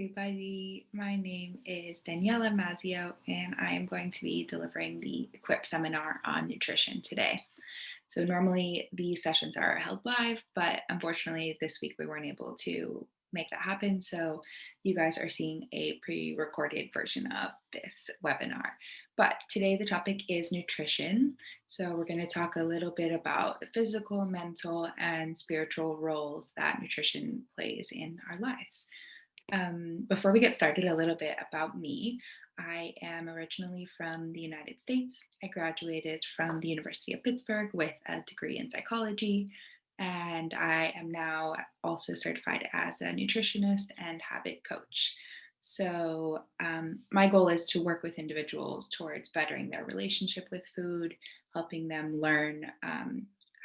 everybody. My name is Daniela Mazio, and I am going to be delivering the Equip seminar on nutrition today. So normally these sessions are held live, but unfortunately this week we weren't able to make that happen. So you guys are seeing a pre-recorded version of this webinar. But today the topic is nutrition. So we're going to talk a little bit about the physical, mental, and spiritual roles that nutrition plays in our lives. Before we get started, a little bit about me. I am originally from the United States. I graduated from the University of Pittsburgh with a degree in psychology, and I am now also certified as a nutritionist and habit coach. So my goal is to work with individuals towards bettering their relationship with food, helping them learn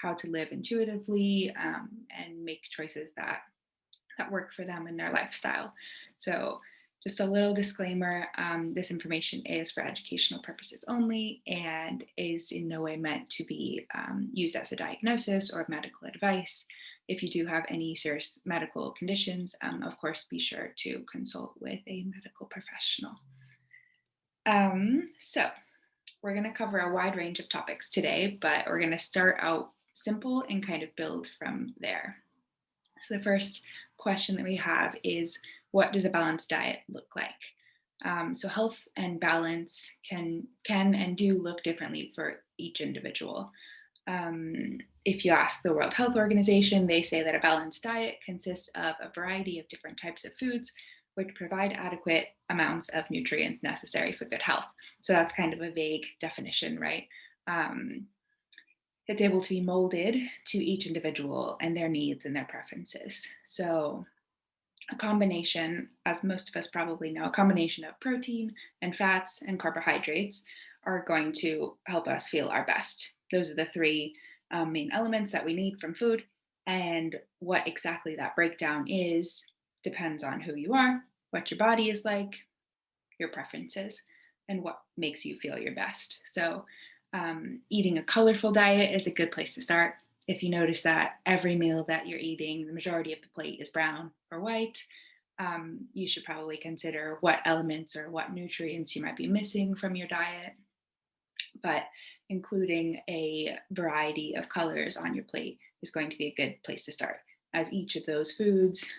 how to live intuitively and make choices that work for them in their lifestyle. So just a little disclaimer, this information is for educational purposes only and is in no way meant to be used as a diagnosis or medical advice. If you do have any serious medical conditions, of course, be sure to consult with a medical professional. So we're going to cover a wide range of topics today, but we're going to start out simple and kind of build from there. So the first question that we have is, what does a balanced diet look like? So health and balance can and do look differently for each individual. If you ask the World Health Organization, they say that a balanced diet consists of a variety of different types of foods which provide adequate amounts of nutrients necessary for good health. So that's kind of a vague definition, right? It's able to be molded to each individual and their needs and their preferences. So a combination, as most of us probably know, a combination of protein and fats and carbohydrates are going to help us feel our best. Those are the three main elements that we need from food. And what exactly that breakdown is depends on who you are, what your body is like, your preferences, and what makes you feel your best. So eating a colorful diet is a good place to start. If you notice that every meal that you're eating, the majority of the plate is brown or white, you should probably consider what elements or what nutrients you might be missing from your diet. But including a variety of colors on your plate is going to be a good place to start, as each of those foods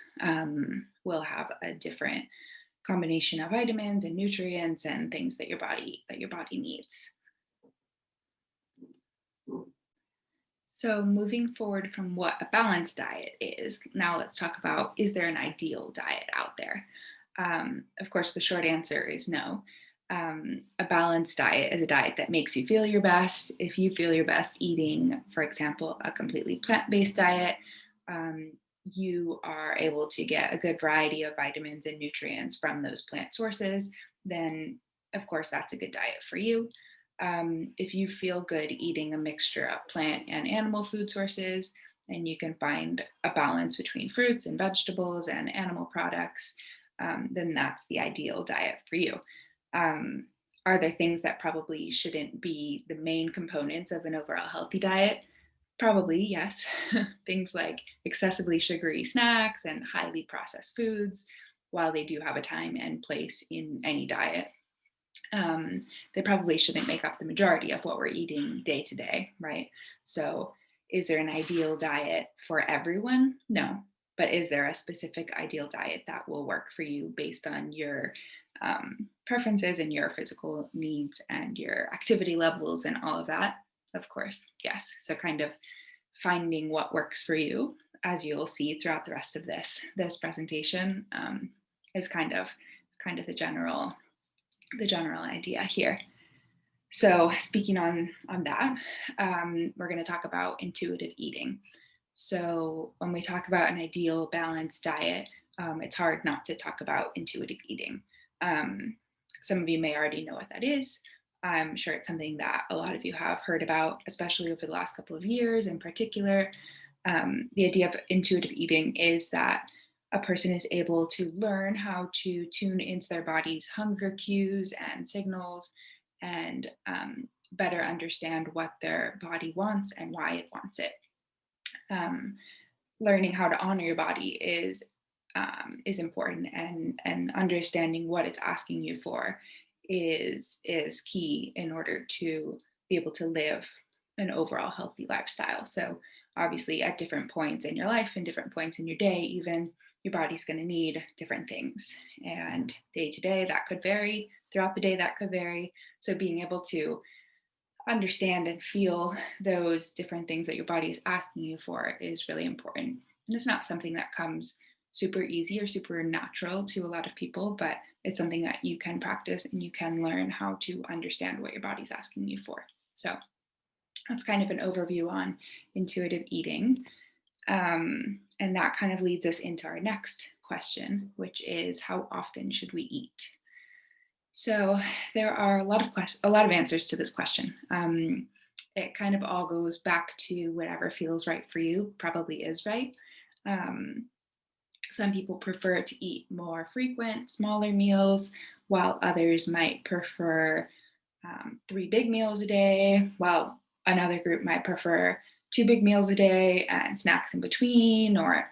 will have a different combination of vitamins and nutrients and things that your body needs. So moving forward from what a balanced diet is, now let's talk about, is there an ideal diet out there? Of course, the short answer is no. A balanced diet is a diet that makes you feel your best. If you feel your best eating, for example, a completely plant-based diet, you are able to get a good variety of vitamins and nutrients from those plant sources, then of course that's a good diet for you. If you feel good eating a mixture of plant and animal food sources, and you can find a balance between fruits and vegetables and animal products, then that's the ideal diet for you. Are there things that probably shouldn't be the main components of an overall healthy diet? Probably, yes. Things like excessively sugary snacks and highly processed foods, while they do have a time and place in any diet, they probably shouldn't make up the majority of what we're eating day to day, right? So is there an ideal diet for everyone? No. But is there a specific ideal diet that will work for you based on your preferences and your physical needs and your activity levels and all of that? Of course, yes. So kind of finding what works for you, as you'll see throughout the rest of this presentation, is kind of the general idea here. So speaking on that, we're going to talk about intuitive eating. So when we talk about an ideal balanced diet, it's hard not to talk about intuitive eating. Some of you may already know what that is. I'm sure it's something that a lot of you have heard about, especially over the last couple of years in particular. The idea of intuitive eating is that a person is able to learn how to tune into their body's hunger cues and signals and better understand what their body wants and why it wants it. Learning how to honor your body is is important, and understanding what it's asking you for is key in order to be able to live an overall healthy lifestyle. So obviously at different points in your life and different points in your day, even, your body's going to need different things, and day to day that could vary, throughout the day that could vary. So being able to understand and feel those different things that your body is asking you for is really important. And it's not something that comes super easy or super natural to a lot of people, but it's something that you can practice and you can learn how to understand what your body's asking you for. So that's kind of an overview on intuitive eating. And that kind of leads us into our next question, which is, how often should we eat? So there are a lot of answers to this question. It kind of all goes back to whatever feels right for you, probably is right. Um, some people prefer to eat more frequent, smaller meals, while others might prefer 3 big meals a day, while another group might prefer 2 big meals a day and snacks in between, or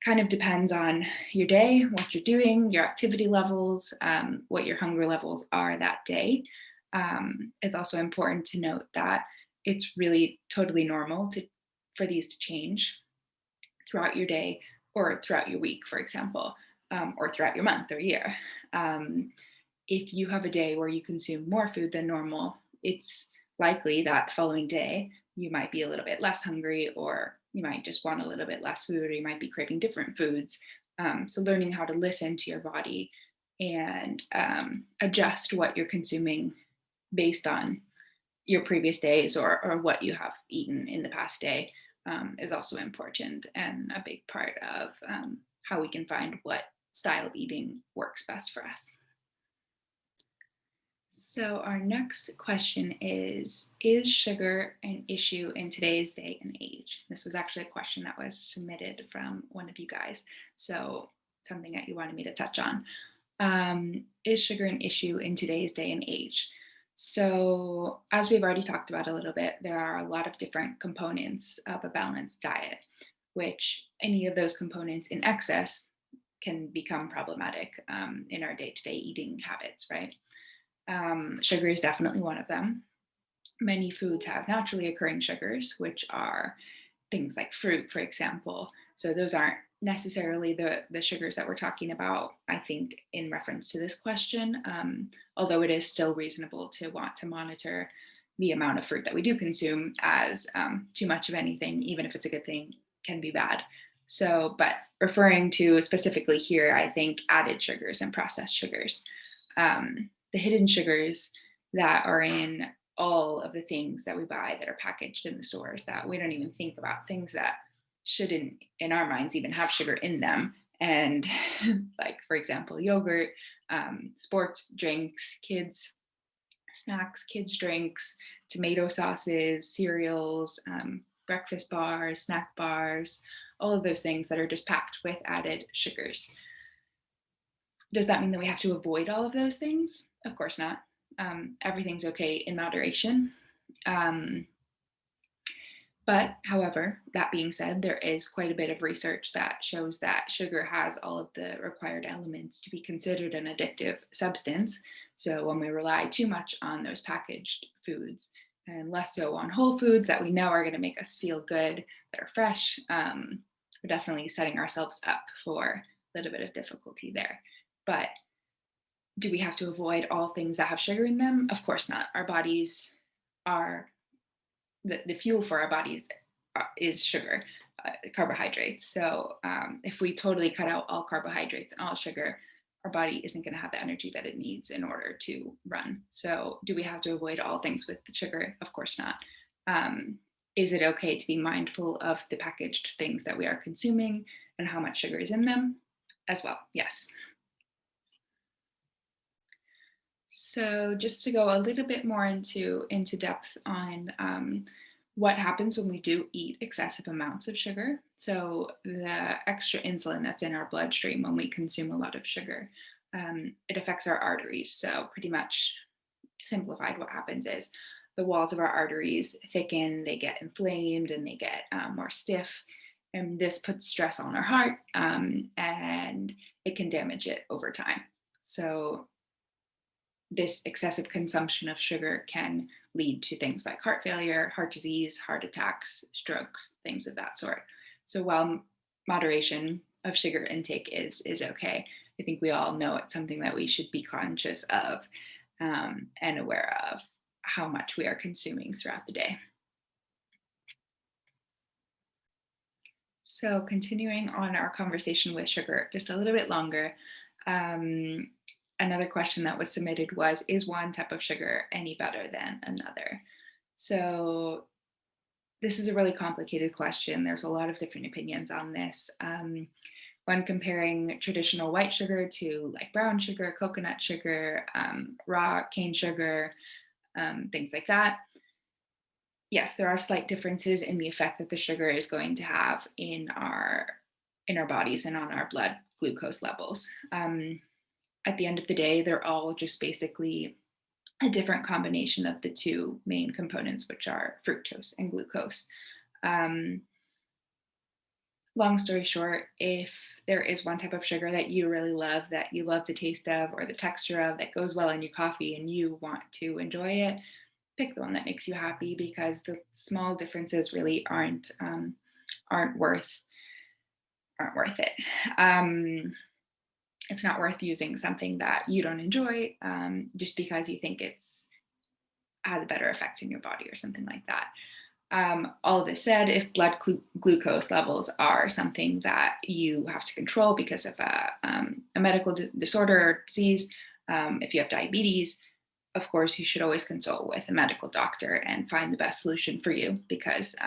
kind of depends on your day, what you're doing, your activity levels, what your hunger levels are that day. It's also important to note that it's really totally normal for these to change throughout your day or throughout your week, for example, or throughout your month or year. Um, if you have a day where you consume more food than normal, it's likely that the following day you might be a little bit less hungry, or you might just want a little bit less food, or you might be craving different foods. So learning how to listen to your body and adjust what you're consuming based on your previous days, or what you have eaten in the past day, is also important, and a big part of how we can find what style of eating works best for us. So our next question is sugar an issue in today's day and age? This was actually a question that was submitted from one of you guys, so something that you wanted me to touch on. Is sugar an issue in today's day and age? So as we've already talked about a little bit, there are a lot of different components of a balanced diet, which any of those components in excess can become problematic in our day-to-day eating habits, right? Sugar is definitely one of them. Many foods have naturally occurring sugars, which are things like fruit, for example. So those aren't necessarily the sugars that we're talking about, I think, in reference to this question, although it is still reasonable to want to monitor the amount of fruit that we do consume, as too much of anything, even if it's a good thing, can be bad. So, but referring to specifically here, I think added sugars and processed sugars. The hidden sugars that are in all of the things that we buy that are packaged in the stores that we don't even think about, things that shouldn't, in our minds, even have sugar in them. And like, for example, yogurt, sports drinks, kids snacks, kids drinks, tomato sauces, cereals, breakfast bars, snack bars, all of those things that are just packed with added sugars. Does that mean that we have to avoid all of those things? Of course not. Everything's okay in moderation. But however, that being said, there is quite a bit of research that shows that sugar has all of the required elements to be considered an addictive substance. So when we rely too much on those packaged foods and less so on whole foods that we know are going to make us feel good, that are fresh, we're definitely setting ourselves up for a little bit of difficulty there. But do we have to avoid all things that have sugar in them? Of course not. Our bodies are, the fuel for our bodies is sugar, carbohydrates. So if we totally cut out all carbohydrates and all sugar, our body isn't going to have the energy that it needs in order to run. So do we have to avoid all things with the sugar? Of course not. Is it okay to be mindful of the packaged things that we are consuming and how much sugar is in them? As well, yes. So just to go a little bit more into depth on what happens when we do eat excessive amounts of sugar. So the extra insulin that's in our bloodstream when we consume a lot of sugar, it affects our arteries. So pretty much simplified, what happens is the walls of our arteries thicken, they get inflamed, and they get more stiff. And this puts stress on our heart, and it can damage it over time. So this excessive consumption of sugar can lead to things like heart failure, heart disease, heart attacks, strokes, things of that sort. So while moderation of sugar intake is okay, I think we all know it's something that we should be conscious of, and aware of how much we are consuming throughout the day. So continuing on our conversation with sugar just a little bit longer, um, another question that was submitted was, is one type of sugar any better than another? So this is a really complicated question. There's a lot of different opinions on this. When comparing traditional white sugar to like brown sugar, coconut sugar, raw cane sugar, things like that, yes, there are slight differences in the effect that the sugar is going to have in our bodies and on our blood glucose levels. At the end of the day, they're all just basically a different combination of the two main components, which are fructose and glucose. Um, Long story short, if there is one type of sugar that you really love, that you love the taste of or the texture of, that goes well in your coffee and you want to enjoy it, pick the one that makes you happy, because the small differences really aren't worth aren't worth it. It's not worth using something that you don't enjoy, just because you think it's has a better effect in your body or something like that. All of this said, if glucose levels are something that you have to control because of a medical disorder or disease, if you have diabetes, of course, you should always consult with a medical doctor and find the best solution for you, because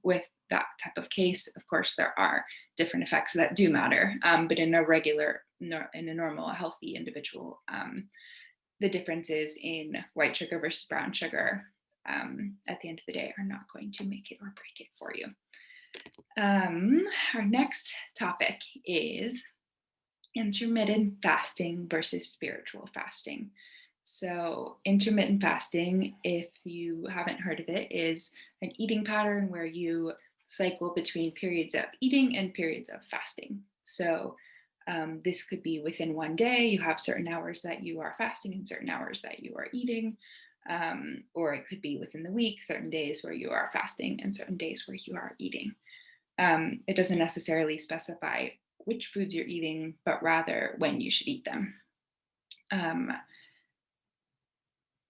with that type of case, of course, there are different effects that do matter. But in a normal, healthy individual, the differences in white sugar versus brown sugar, at the end of the day, are not going to make it or break it for you. Our next topic is intermittent fasting versus spiritual fasting. So, intermittent fasting, if you haven't heard of it, is an eating pattern where you cycle between periods of eating and periods of fasting. So, this could be within one day, you have certain hours that you are fasting and certain hours that you are eating. Or it could be within the week, certain days where you are fasting and certain days where you are eating. It doesn't necessarily specify which foods you're eating, but rather when you should eat them.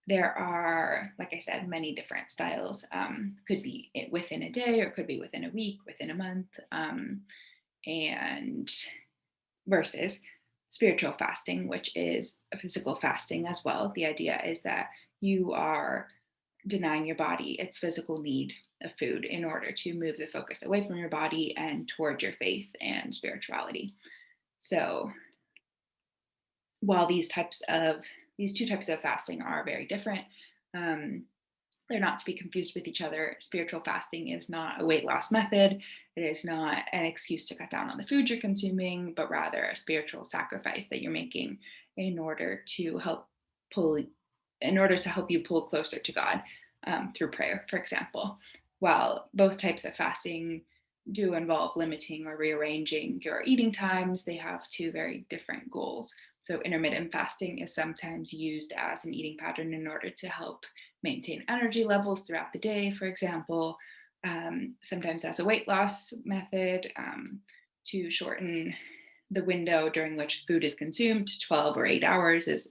There are, like I said, many different styles. Could be within a day, or could be within a week, within a month, and versus spiritual fasting, which is a physical fasting as well. The idea is that you are denying your body its physical need of food in order to move the focus away from your body and toward your faith and spirituality. So while these two types of fasting are very different, they're not to be confused with each other. Spiritual fasting is not a weight loss method. It is not an excuse to cut down on the food you're consuming, but rather a spiritual sacrifice that you're making in order to help you pull closer to God, through prayer, for example. While both types of fasting do involve limiting or rearranging your eating times, they have two very different goals. So intermittent fasting is sometimes used as an eating pattern in order to help maintain energy levels throughout the day, for example, sometimes as a weight loss method, to shorten the window during which food is consumed to 12 or 8 hours is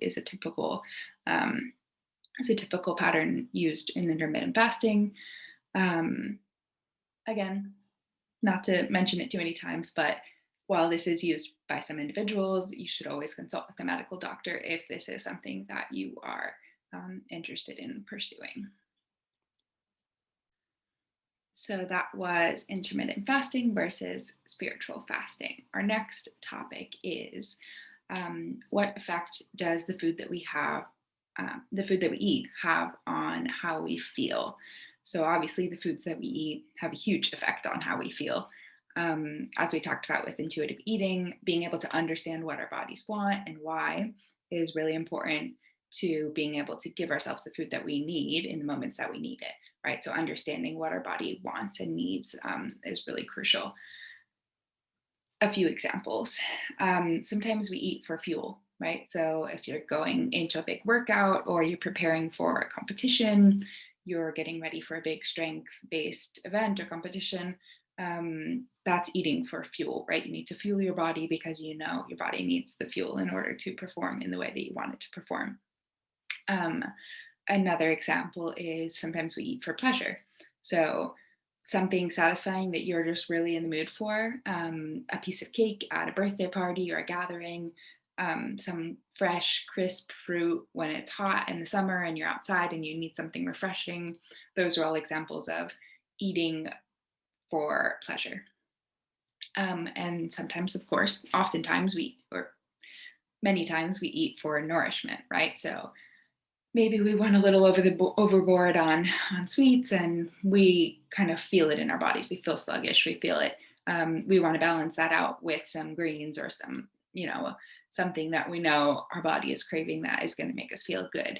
um, a typical pattern used in intermittent fasting. Again, not to mention it too many times, but while this is used by some individuals, you should always consult with a medical doctor if this is something that you are interested in pursuing. So that was intermittent fasting versus spiritual fasting. Our next topic is, what effect does the food that we eat, have on how we feel? So obviously, the foods that we eat have a huge effect on how we feel. As we talked about with intuitive eating, being able to understand what our bodies want and why is really important to being able to give ourselves the food that we need in the moments that we need it, right? So understanding what our body wants and needs, is really crucial. A few examples. Sometimes we eat for fuel, right? So if you're going into a big workout or you're preparing for a competition, you're getting ready for a big strength-based event or competition, that's eating for fuel, right? You need to fuel your body because you know your body needs the fuel in order to perform in the way that you want it to perform. Um, Another example is sometimes we eat for pleasure. So, something satisfying that you're just really in the mood for, a piece of cake at a birthday party or a gathering, some fresh, crisp fruit when it's hot in the summer and you're outside and you need something refreshing. Those are all examples of eating for pleasure. And sometimes, of course, oftentimes or many times, we eat for nourishment, right? So, maybe we went a little overboard on sweets and we kind of feel it in our bodies. We feel sluggish, we feel it. We want to balance that out with some greens or some, something that we know our body is craving that is going to make us feel good.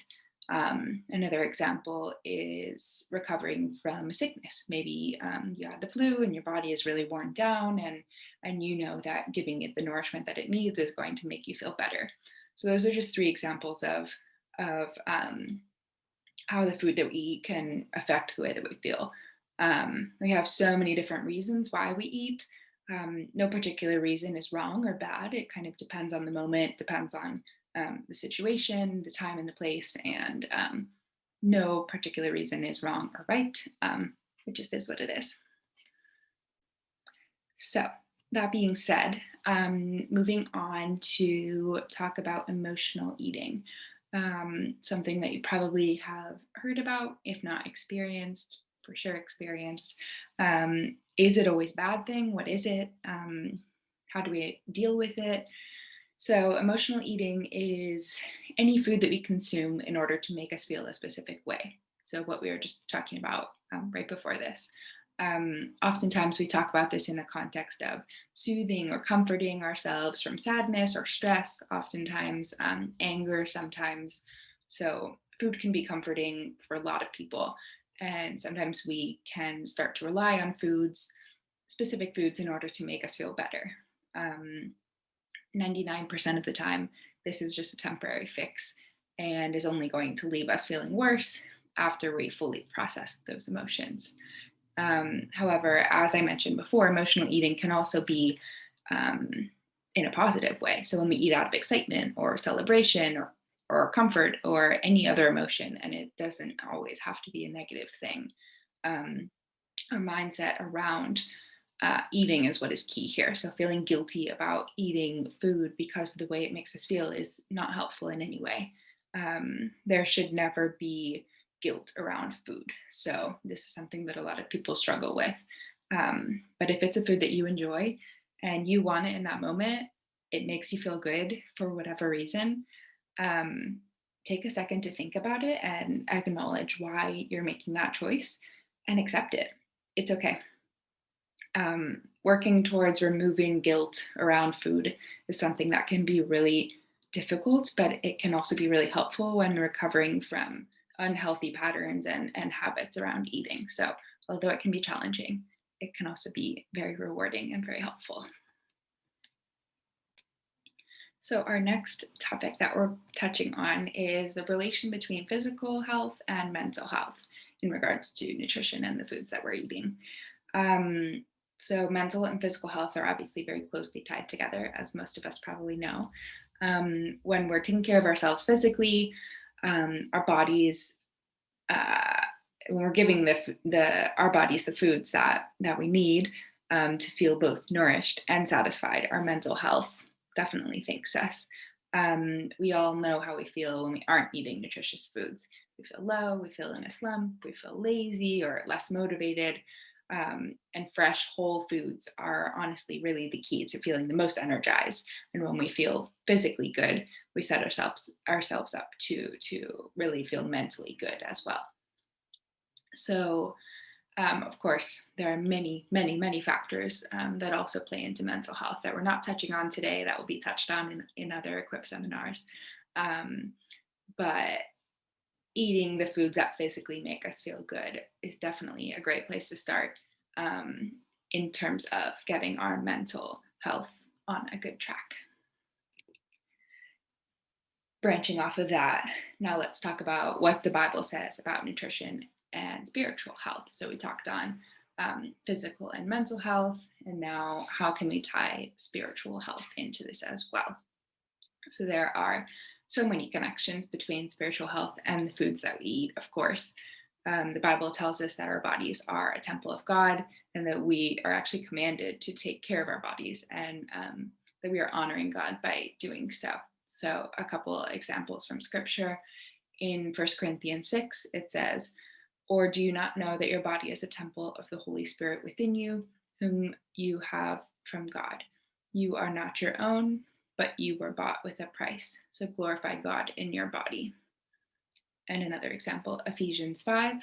Another example is recovering from a sickness. Maybe you had the flu and your body is really worn down, and you know that giving it the nourishment that it needs is going to make you feel better. So those are just three examples of how the food that we eat can affect the way that we feel. We have so many different reasons why we eat. No particular reason is wrong or bad. It kind of depends on the moment, depends on the situation, the time, and the place, and no particular reason is wrong or right. It just is what it is. So, that being said, moving on to talk about emotional eating, something that you probably have heard about, if not experienced, for sure experienced. Is it always a bad thing? What is it? How do we deal with it? So, emotional eating is any food that we consume in order to make us feel a specific way. So, what we were just talking about right before this. Oftentimes, we talk about this in the context of soothing or comforting ourselves from sadness or stress, oftentimes anger, sometimes. So, food can be comforting for a lot of people. And sometimes we can start to rely on specific foods, in order to make us feel better. Um, 99% of the time, this is just a temporary fix and is only going to leave us feeling worse after we fully process those emotions. However, as I mentioned before, emotional eating can also be um, in a positive way. So when we eat out of excitement or celebration or comfort or any other emotion, and it doesn't always have to be a negative thing, um, our mindset around eating is what is key here. So feeling guilty about eating food because of the way it makes us feel is not helpful in any way. There should never be guilt around food. So this is something that a lot of people struggle with. But if it's a food that you enjoy and you want it in that moment, it makes you feel good for whatever reason. Um, Take a second to think about it and acknowledge why you're making that choice and accept it. It's okay. Working towards removing guilt around food is something that can be really difficult, but it can also be really helpful when recovering from unhealthy patterns and habits around eating. So, although it can be challenging, it can also be very rewarding and very helpful. So, our next topic that we're touching on is the relation between physical health and mental health in regards to nutrition and the foods that we're eating. Um, so, mental and physical health are obviously very closely tied together, as most of us probably know. When we're taking care of ourselves physically, our bodies, uh, when we're giving our bodies the foods that we need to feel both nourished and satisfied, our mental health definitely thanks us. We all know how we feel when we aren't eating nutritious foods. We feel low, we feel in a slump, we feel lazy or less motivated. And fresh whole foods are honestly really the key to feeling the most energized. And when we feel physically good, we set ourselves up to really feel mentally good as well. So, of course, there are many, many, many factors that also play into mental health that we're not touching on today, that will be touched on in other equipped seminars. But eating the foods that physically make us feel good is definitely a great place to start in terms of getting our mental health on a good track. Branching off of that, now let's talk about what the Bible says about nutrition and spiritual health. So we talked on physical and mental health, and now how can we tie spiritual health into this as well? So there are so many connections between spiritual health and the foods that we eat, of course. The Bible tells us that our bodies are a temple of God, and that we are actually commanded to take care of our bodies, and that we are honoring God by doing so. So a couple examples from scripture. In 1 Corinthians 6, it says, "Or do you not know that your body is a temple of the Holy Spirit within you, whom you have from God? You are not your own, but you were bought with a price. So glorify God in your body." And another example, Ephesians 5,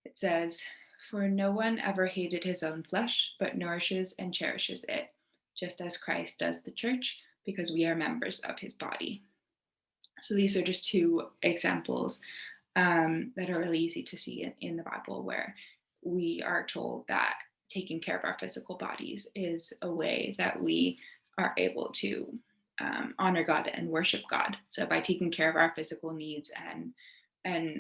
it says, "For no one ever hated his own flesh, but nourishes and cherishes it, just as Christ does the church, because we are members of his body." So these are just two examples that are really easy to see in the Bible, where we are told that taking care of our physical bodies is a way that we are able to honor God and worship God. So by taking care of our physical needs and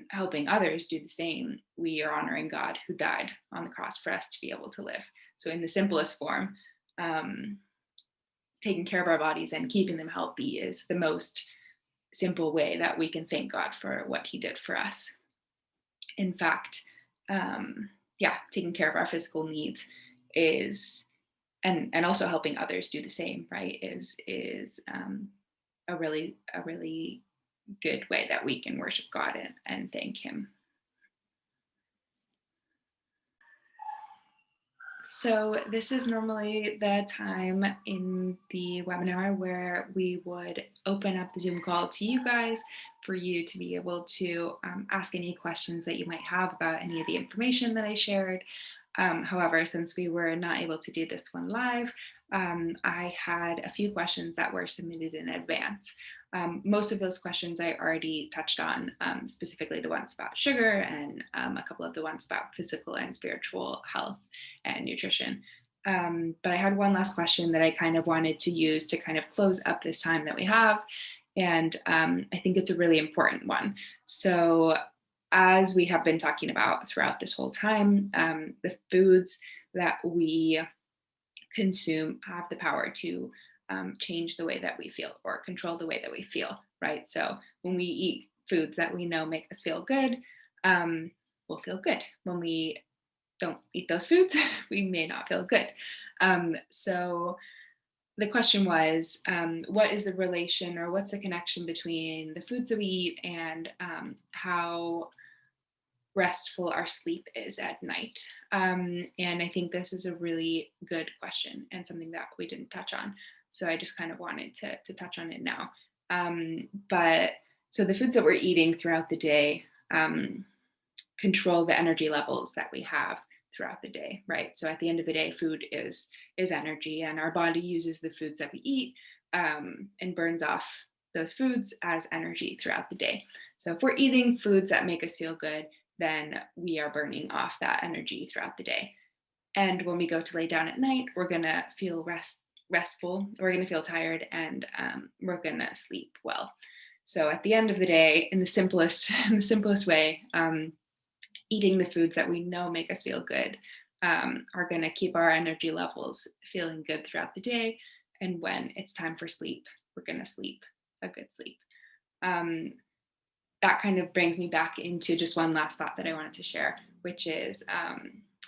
helping others do the same, we are honoring God who died on the cross for us to be able to live. So in the simplest form, taking care of our bodies and keeping them healthy is the most simple way that we can thank God for what he did for us. In fact, taking care of our physical needs is, and also helping others do the same, right, is a really good way that we can worship God and thank him. So this is normally the time in the webinar where we would open up the Zoom call to you guys for you to be able to ask any questions that you might have about any of the information that I shared. However, since we were not able to do this one live, I had a few questions that were submitted in advance. Most of those questions I already touched on, specifically the ones about sugar and a couple of the ones about physical and spiritual health and nutrition. But I had one last question that I kind of wanted to use to kind of close up this time that we have. And I think it's a really important one. So as we have been talking about throughout this whole time, the foods that we consume have the power to change the way that we feel or control the way that we feel, right? So when we eat foods that we know make us feel good, we'll feel good. When we don't eat those foods, we may not feel good. So the question was, what is the relation or what's the connection between the foods that we eat and how restful our sleep is at night? And I think this is a really good question and something that we didn't touch on. So I just kind of wanted to touch on it now. But so the foods that we're eating throughout the day control the energy levels that we have throughout the day, right? So at the end of the day, food is energy, and our body uses the foods that we eat and burns off those foods as energy throughout the day. So if we're eating foods that make us feel good, then we are burning off that energy throughout the day. And when we go to lay down at night, we're gonna feel restful, we're gonna feel tired, and we're gonna sleep well. So at the end of the day, in the simplest way, eating the foods that we know make us feel good are going to keep our energy levels feeling good throughout the day. And when it's time for sleep, we're going to sleep a good sleep. That kind of brings me back into just one last thought that I wanted to share, which is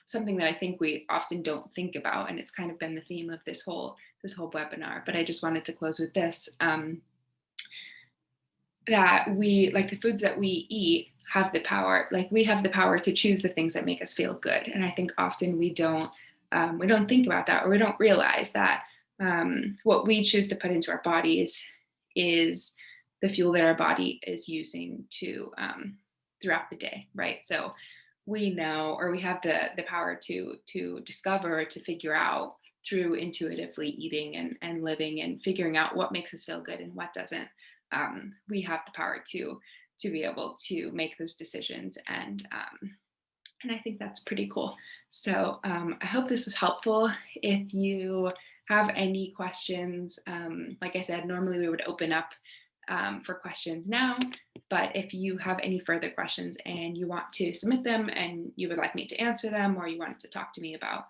something that I think we often don't think about. And it's kind of been the theme of this whole webinar, but I just wanted to close with this. That we, like, the foods that we eat have the power, like we have the power to choose the things that make us feel good. And I think often we don't think about that, or we don't realize that what we choose to put into our bodies is the fuel that our body is using to throughout the day, right? So we know, or we have the power to discover, to figure out through intuitively eating and living and figuring out what makes us feel good and what doesn't. We have the power to be able to make those decisions, and I think that's pretty cool. So I hope this was helpful. If you have any questions, like I said, normally we would open up for questions now, but if you have any further questions and you want to submit them and you would like me to answer them, or you wanted to talk to me about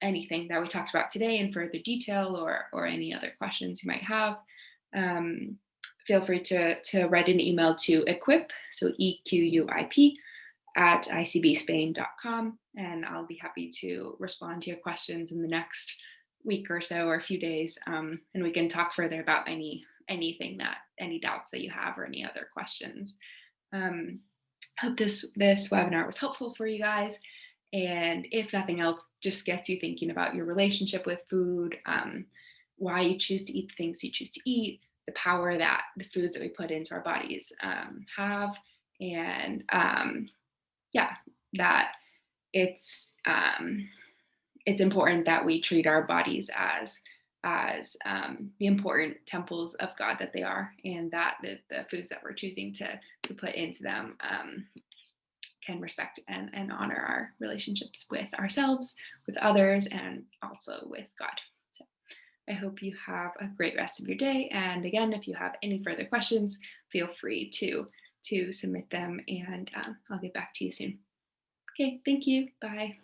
anything that we talked about today in further detail, or any other questions you might have, um, feel free to write an email to equip, so EQUIP, at icbspain.com, and I'll be happy to respond to your questions in the next week or so, or a few days, and we can talk further about any doubts that you have or any other questions. Hope this webinar was helpful for you guys, and if nothing else, just gets you thinking about your relationship with food, why you choose to eat the things you choose to eat, the power that the foods that we put into our bodies have, and yeah, that it's important that we treat our bodies as the important temples of God that they are, and that the foods that we're choosing to put into them can respect and honor our relationships with ourselves, with others, and also with God. So I hope you have a great rest of your day. And again, if you have any further questions, feel free to submit them, and I'll get back to you soon. Okay, thank you. Bye.